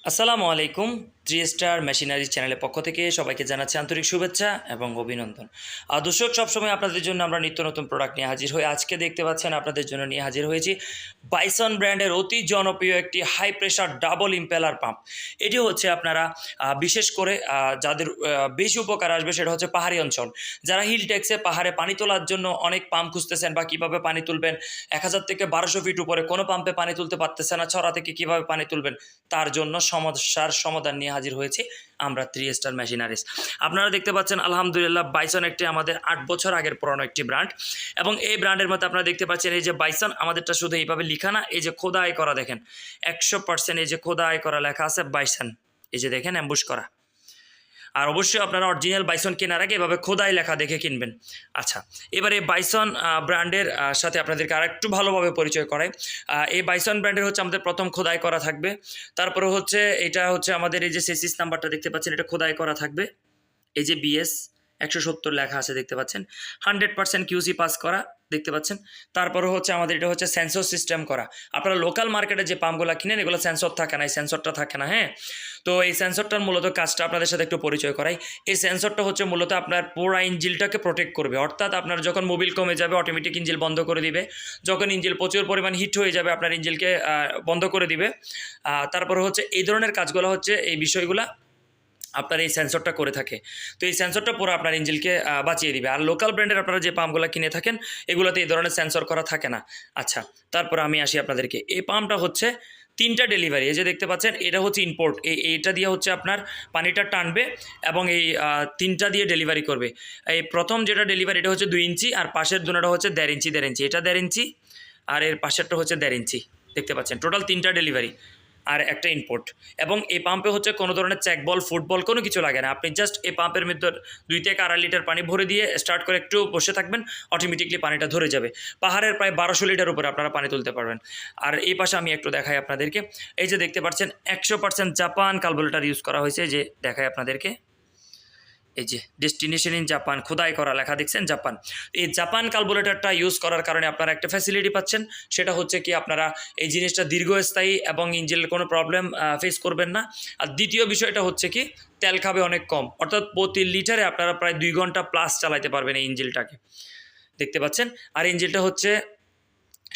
আসসালামু আলাইকুম। 3 star machinery চ্যানেলের পক্ষ থেকে সবাইকে জানাচ্ছি আন্তরিক শুভেচ্ছা এবং অভিনন্দন। দর্শক, সবসময় আপনাদের জন্য আমরা নিত্য নতুন প্রোডাক্ট নিয়ে হাজির হই। আজকে দেখতে পাচ্ছেন আপনাদের জন্য নিয়ে হাজির হয়েছি বাইসন ব্র্যান্ডের অতি জনপ্রিয় একটি high pressure double impeller pump. এটি হচ্ছে আপনারা বিশেষ করে যাদের বেশি উপকার আসবে সেটা হচ্ছে পাহাড়ি অঞ্চল। যারা হিল ট্যাক্সে পাহাড়ে পানি তোলার জন্য অনেক পাম্প খুঁজতেছেন বা কীভাবে পানি তুলবেন, 1000 থেকে 1200 ফিট উপরে কোনো পাম্পে পানি তুলতে পারতেছে না, ছড়া থেকে কীভাবে পানি তুলবেন, তার জন্য সমস্যার সমাধান নিয়ে হাজির হয়েছে আমরা 3 স্টার মেশিনারিজ। আপনারা দেখতে পাচ্ছেন আলহামদুলিল্লাহ বাইসন একটি আমাদের 8 বছর আগের পুরনো একটি ব্র্যান্ড, এবং এই ব্র্যান্ডের মধ্যে আপনারা দেখতে পাচ্ছেন এই যে বাইসন, আমাদেরটা শুধু এইভাবে লিখা না, এই যে খোদাই করা দেখেন 100% এই যে খোদাই করা লেখা আছে বাইসন, এই যে দেখেন অ্যাম্বুশ করা। আর অবশ্যই আপনারা অরিজিনাল বাইসন কেনার আগে এভাবে খোদাই লেখা দেখে কিনবেন। আচ্ছা, এবারে বাইসন ব্র্যান্ডের সাথে আপনাদেরকে আরেকটু ভালোভাবে পরিচয় করাই। এই বাইসন ব্র্যান্ডের হচ্ছে আমাদের প্রথম খোদাই করা থাকবে, তারপরে হচ্ছে এটা হচ্ছে আমাদের এই যে সেসিস নাম্বারটা দেখতে পাচ্ছেন, এটা খোদাই করা থাকবে। এই যে BS 170 লেখা আছে দেখতে পাচ্ছেন, 100% QC পাস করা দেখতে পাচ্ছেন। তারপরে হচ্ছে আমাদের এটা হচ্ছে সেন্সর সিস্টেম করা। আপনারা লোকাল মার্কেটে যে পাম্পগুলো কিনেন এগুলো সেন্সর থাকে না, এই সেন্সরটা থাকে না। হ্যাঁ, তো এই সেন্সরটার মূলত কাজটা আপনাদের সাথে একটু পরিচয় করাই। এই সেন্সরটা হচ্ছে মূলত আপনার পুরো ইঞ্জিলটাকে প্রোটেক্ট করবে, অর্থাৎ আপনার যখন মোবিল কমে যাবে অটোমেটিক ইঞ্জিল বন্ধ করে দিবে, যখন ইঞ্জিল প্রচুর পরিমাণ হিট হয়ে যাবে আপনার ইঞ্জিলকে বন্ধ করে দিবে। তারপরে হচ্ছে এই ধরনের কাজগুলো হচ্ছে এই বিষয়গুলা আপনার এই সেন্সরটা করে থাকে। তো এই সেন্সরটা পুরো আপনার ইঞ্জিনকে বাঁচিয়ে দিবে। আর লোকাল ব্র্যান্ডের আপনারা যে পাম্পগুলো কিনে থাকেন এগুলোতে এই ধরনের সেন্সর করা থাকে না। আচ্ছা, তারপর আমি আসি আপনাদেরকে, এই পাম্পটা হচ্ছে 3টা ডেলিভারি। এই যে দেখতে পাচ্ছেন এটা হচ্ছে ইম্পোর্ট, এইটা দিয়ে হচ্ছে আপনার পানিটা টানবে এবং এই 3টা দিয়ে ডেলিভারি করবে। এই প্রথম যেটা ডেলিভারি এটা হচ্ছে 2 ইঞ্চি, আর পাশের দুটোটা হচ্ছে 1.5 ইঞ্চি 1.5 ইঞ্চি, এটা 1.5 ইঞ্চি আর এর পাশেরটা হচ্ছে 1.5 ইঞ্চি দেখতে পাচ্ছেন। টোটাল 3টা ডেলিভারি আর একটা ইনপুট। এবং এই পাম্পে হচ্ছে কোনো ধরনের চেকবল ফুটবল কোনো কিছু লাগে না। আপনি জাস্ট এই পাম্পের মধ্যে 2 থেকে 2.5 লিটার পানি ভরে দিয়ে স্টার্ট করে একটু বসে থাকবেন, অটোমেটিকলি পানিটা ধরে যাবে। পাহাড়ের প্রায় 1200 লিটার উপরে আপনারা পানি তুলতে পারবেন। আর এই পাশে আমি একটু দেখাই আপনাদেরকে, এই যে দেখতে পাচ্ছেন 100% জাপান কার্বোরেটর ইউজ করা হয়েছে। যে দেখাই আপনাদেরকে, এই যে ডেস্টিনেশন ইন জাপান খোদাই করা লেখা দেখছেন জাপান। এই জাপান কার্বোরেটরটা ইউজ করার কারণে আপনারা একটা ফ্যাসিলিটি পাচ্ছেন, সেটা হচ্ছে কি আপনারা এই জিনিসটা দীর্ঘস্থায়ী এবং ইঞ্জিনের কোনো প্রবলেম ফেস করবেন না। আর দ্বিতীয় বিষয়টা হচ্ছে কি তেল খাবে অনেক কম, অর্থাৎ প্রতি লিটারে আপনারা প্রায় 2 ঘন্টা প্লাস চালাতে পারবেন এই ইঞ্জিনটাকে দেখতে পাচ্ছেন। আর ইঞ্জিনটা হচ্ছে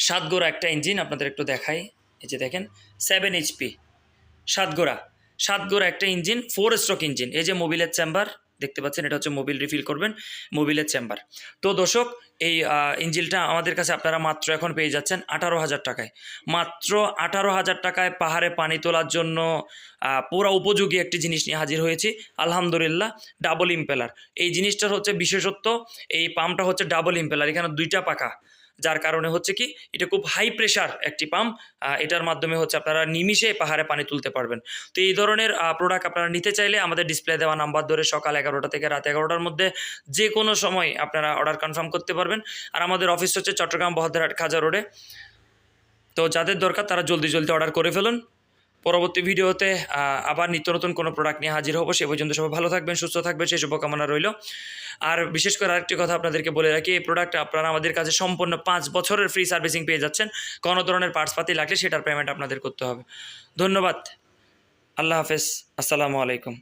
7 গোড়া একটা ইঞ্জিন, আপনাদের একটু দেখাই। এই যে দেখেন 7 HP 7 গোড়া একটা ইঞ্জিন, 4 স্ট্রোক ইঞ্জিন। এই যে মোবিলের চেম্বার দেখতে পাচ্ছেন, এটা হচ্ছে মোবিল রিফিল করবেন, মোবিলের চেম্বার। তো দর্শক, এই ইঞ্জিনটা আমাদের কাছে আপনারা মাত্র এখন পেয়ে যাচ্ছেন 18,000 টাকায়। মাত্র 18,000 টাকায় পাহাড়ে পানি তোলার জন্য পুরো উপযোগী একটি জিনিস নিয়ে হাজির হয়েছি আলহামদুলিল্লাহ। ডাবল ইম্পেলার এই জিনিসটার হচ্ছে বিশেষত্ব, এই পাম্পটা হচ্ছে ডাবল ইম্পেলার, এখানে 2টা পাখা, যার কারণে হচ্ছে কি এটা খুব হাই প্রেশার একটি পাম্প। এটার মাধ্যমে হচ্ছে আপনারা নিমিষে পাহাড়ে পানি তুলতে পারবেন। তো এই ধরনের প্রোডাক্ট আপনারা নিতে চাইলে আমাদের ডিসপ্লে দেওয়া নাম্বার ধরে সকাল 11টা থেকে রাত 11টার মধ্যে যে কোনো সময় আপনারা অর্ডার কনফার্ম করতে পারবেন। আর আমাদের অফিস হচ্ছে চট্টগ্রাম বহদ্দারহাট খাজা রোডে। তো যাদের দরকার তারা জলদি অর্ডার করে ফেলুন। পরবর্তী ভিডিওতে আবার নিত্য নতুন কোনো প্রোডাক্ট নিয়ে হাজির হবো। সে পর্যন্ত সবাই ভালো থাকবেন, সুস্থ থাকবেন, সেই শুভকামনা রইল। আর বিশেষ করে আরেকটি কথা আপনাদেরকে বলে রাখি, এই প্রোডাক্ট আপনারা আমাদের কাছে সম্পূর্ণ 5 বছরের ফ্রি সার্ভিসিং পেয়ে যাচ্ছেন। কোনো ধরনের পার্টসপাতি লাগলে সেটার পেমেন্ট আপনাদের করতে হবে। ধন্যবাদ, আল্লাহ হাফেজ, আসসালামু আলাইকুম।